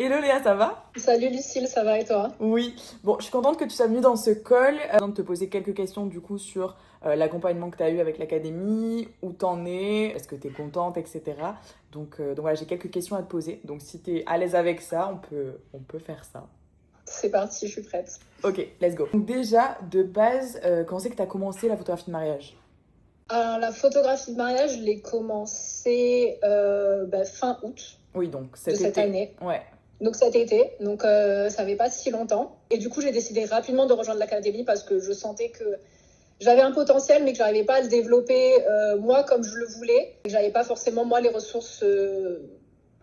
Hello Léa, ça va? Salut Lucille, ça va et toi? Oui. Bon, je suis contente que tu sois venue dans ce call. De te poser quelques questions du coup sur l'accompagnement que tu as eu avec l'académie, où t'en es, est-ce que tu es contente, etc. Donc voilà, j'ai quelques questions à te poser. Donc si tu es à l'aise avec ça, on peut faire ça. C'est parti, je suis prête. Ok, let's go. Donc déjà, de base, quand c'est que tu as commencé la photographie de mariage? Alors la photographie de mariage, je l'ai commencé fin août Oui, donc de cet cette été. année. Ouais. Donc cet été, donc ça fait pas si longtemps. Et du coup, j'ai décidé rapidement de rejoindre l'académie parce que je sentais que j'avais un potentiel, mais que j'arrivais pas à le développer moi comme je le voulais. Et que j'avais pas forcément moi les ressources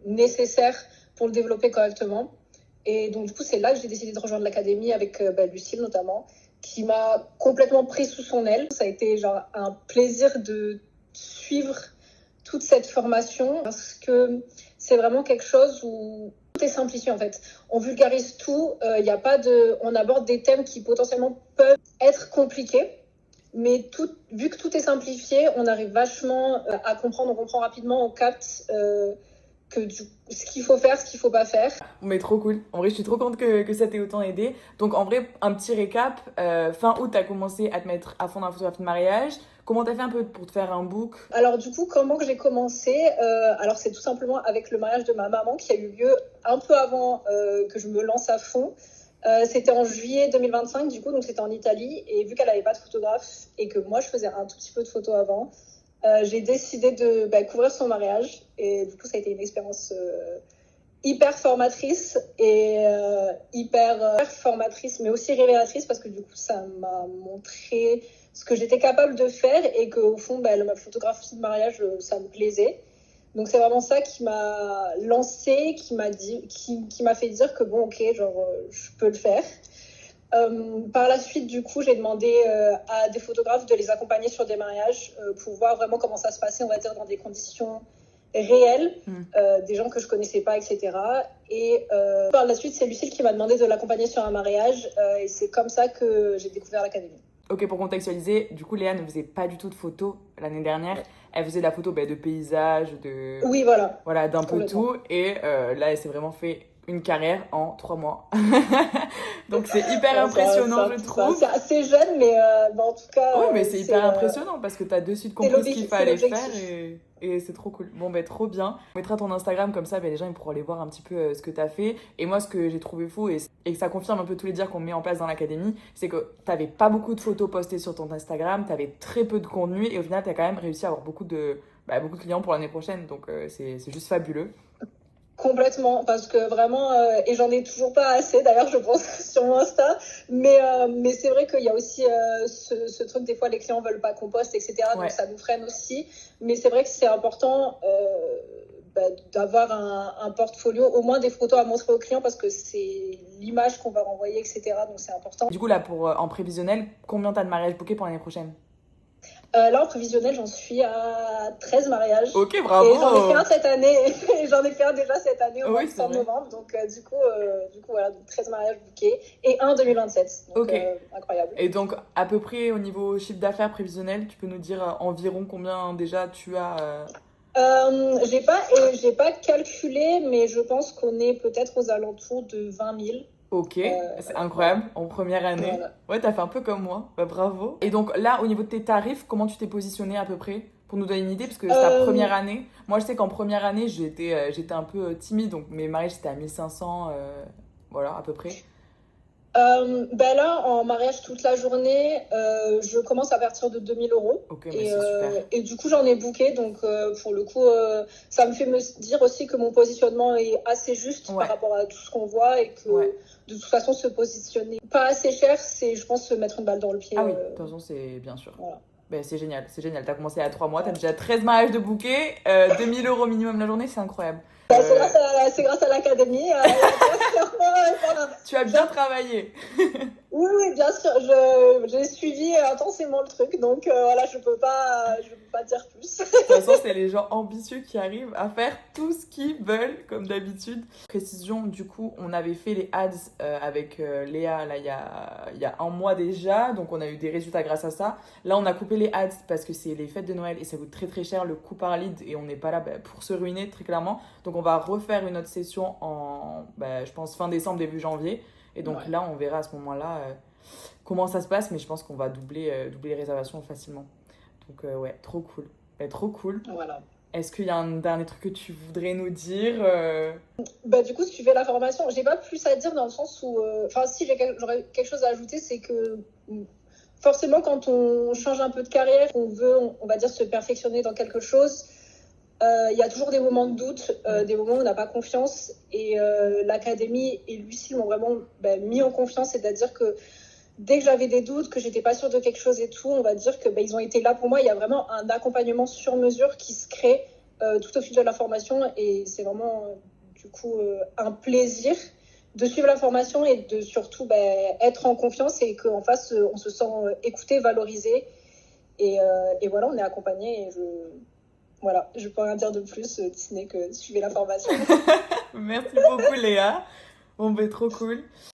nécessaires pour le développer correctement. Et donc du coup, c'est là que j'ai décidé de rejoindre l'académie avec Lucille notamment, qui m'a complètement pris sous son aile. Ça a été genre un plaisir de suivre toute cette formation parce que c'est vraiment quelque chose où tout est simplifié en fait. On vulgarise tout, y a pas de, on aborde des thèmes qui potentiellement peuvent être compliqués, mais tout, vu que tout est simplifié, on arrive vachement à comprendre, on comprend rapidement, on capte ce qu'il faut faire, ce qu'il faut pas faire. Mais trop cool. En vrai, je suis trop contente que ça t'ait autant aidé. Donc, en vrai, un petit récap. Fin août, t'as commencé à te mettre à fond dans la photographie de mariage. Comment t'as fait un peu pour te faire un book? Alors du coup, comment que j'ai commencé Alors c'est tout simplement avec le mariage de ma maman qui a eu lieu un peu avant que je me lance à fond. C'était en juillet 2025 du coup, donc c'était en Italie. Et vu qu'elle n'avait pas de photographe et que moi je faisais un tout petit peu de photos avant, j'ai décidé de couvrir son mariage. Et du coup, ça a été une expérience hyper formatrice et hyper formatrice, mais aussi révélatrice parce que du coup, ça m'a montré ce que j'étais capable de faire et qu'au fond, ma photographie de mariage, ça me plaisait. Donc c'est vraiment ça qui m'a lancée, qui m'a fait dire que bon, ok, genre, je peux le faire. Par la suite, du coup, j'ai demandé à des photographes de les accompagner sur des mariages pour voir vraiment comment ça se passait, on va dire, dans des conditions réelles, des gens que je connaissais pas, etc. Et par la suite, c'est Lucille qui m'a demandé de l'accompagner sur un mariage et c'est comme ça que j'ai découvert l'académie. Ok, pour contextualiser, du coup, Léa ne faisait pas du tout de photos l'année dernière. Elle faisait de la photo de paysages, Oui, voilà, voilà, d'un peu complètement. tout. Et là, elle s'est vraiment fait une carrière en 3 mois. Donc, c'est hyper Ouais, impressionnant, je trouve. c'est assez jeune, mais en tout cas, Ouais, mais c'est hyper impressionnant parce que t'as de suite compris ce qu'il c'est fallait faire l'objectif. et c'est trop cool. Bon, ben trop bien. On mettra ton Instagram comme ça, les gens ils pourront aller voir un petit peu ce que t'as fait. Et moi, ce que j'ai trouvé fou et que ça confirme un peu tous les dires qu'on met en place dans l'académie, c'est que t'avais pas beaucoup de photos postées sur ton Instagram, t'avais très peu de contenu et au final, t'as quand même réussi à avoir beaucoup de clients pour l'année prochaine. Donc, c'est juste fabuleux. Complètement, parce que vraiment, et j'en ai toujours pas assez d'ailleurs, je pense, sur mon Insta, mais c'est vrai qu'il y a aussi ce truc, des fois les clients veulent pas qu'on poste, etc., donc Ouais. ça nous freine aussi, mais c'est vrai que c'est important d'avoir un portfolio, au moins des photos à montrer aux clients, parce que c'est l'image qu'on va renvoyer, etc., donc c'est important. Du coup, là, en prévisionnel, combien t'as de mariages bookés pour l'année prochaine? Là, en prévisionnel, j'en suis à 13 mariages. Ok, Et j'en ai fait un bravo! cette année. Et j'en ai fait un déjà cette année au mois Oui, de c'est fin vrai. novembre. Donc, du coup voilà, donc 13 mariages bookés. Et un 2027. Donc, Ok. incroyable. Et donc, à peu près au niveau chiffre d'affaires prévisionnel, tu peux nous dire environ combien déjà tu as J'ai pas calculé, mais je pense qu'on est peut-être aux alentours de 20 000. Ok, c'est Voilà. incroyable, en première année. Voilà. Ouais, t'as fait un peu comme moi, bah, bravo. Et donc là, au niveau de tes tarifs, comment tu t'es positionné à peu près? Pour nous donner une idée, parce que c'est ta Euh, première année. Moi, je sais qu'en première année, j'étais un peu timide, donc mes mariages, c'était à 1500, voilà, à peu près. Là, en mariage toute la journée, je commence à partir de 2 000 euros. Ok, mais c'est super. Et du coup, j'en ai booké. Donc, pour le coup, ça me fait me dire aussi que mon positionnement est assez juste par Ouais, rapport à tout ce qu'on voit et ouais. que de toute façon, se positionner pas assez cher, c'est, je pense, se mettre une balle dans le pied. Ah oui, de toute façon, c'est bien sûr. Voilà. Ben, c'est génial, c'est génial. T'as commencé à 3 mois, t'as Ouais. déjà 13 mariages de bouquets, 2000 euros minimum la journée, c'est incroyable. C'est Euh, c'est grâce à l'académie. Il y a pas clairement, Tu as bien genre, travaillé. Oui, oui, bien sûr, j'ai suivi intensément le truc, donc voilà, je peux pas dire plus. De toute façon, c'est les gens ambitieux qui arrivent à faire tout ce qu'ils veulent, comme d'habitude. Précision, du coup, on avait fait les ads avec Léa là, il y a un mois déjà, donc on a eu des résultats grâce à ça. Là, on a coupé les ads parce que c'est les fêtes de Noël et ça coûte très très cher le coût par lead et on n'est pas là pour se ruiner très clairement. Donc on va refaire une autre session en, je pense, fin décembre, début janvier. Et donc Ouais, là, on verra à ce moment-là comment ça se passe, mais je pense qu'on va doubler les réservations facilement. Donc ouais, trop cool. Trop cool. voilà. Est-ce qu'il y a un dernier truc que tu voudrais nous dire Bah, du coup, suivez la formation. J'ai pas plus à dire dans le sens où. Enfin, si j'aurais quelque chose à ajouter, c'est que forcément, quand on change un peu de carrière, on veut, on va dire, se perfectionner dans quelque chose, il y a toujours des moments de doute, des moments où on n'a pas confiance. Et l'académie et Lucie m'ont vraiment mis en confiance, c'est-à-dire que dès que j'avais des doutes, que j'étais pas sûre de quelque chose et tout, on va dire que ils ont été là pour moi. Il y a vraiment un accompagnement sur mesure qui se crée tout au fil de la formation et c'est vraiment du coup un plaisir de suivre la formation et de surtout être en confiance et qu'en face on se sent écouté, valorisé et voilà, on est accompagné et voilà, je peux rien dire de plus si ce n'est que suivez la formation. Merci beaucoup Léa. Bon, trop cool.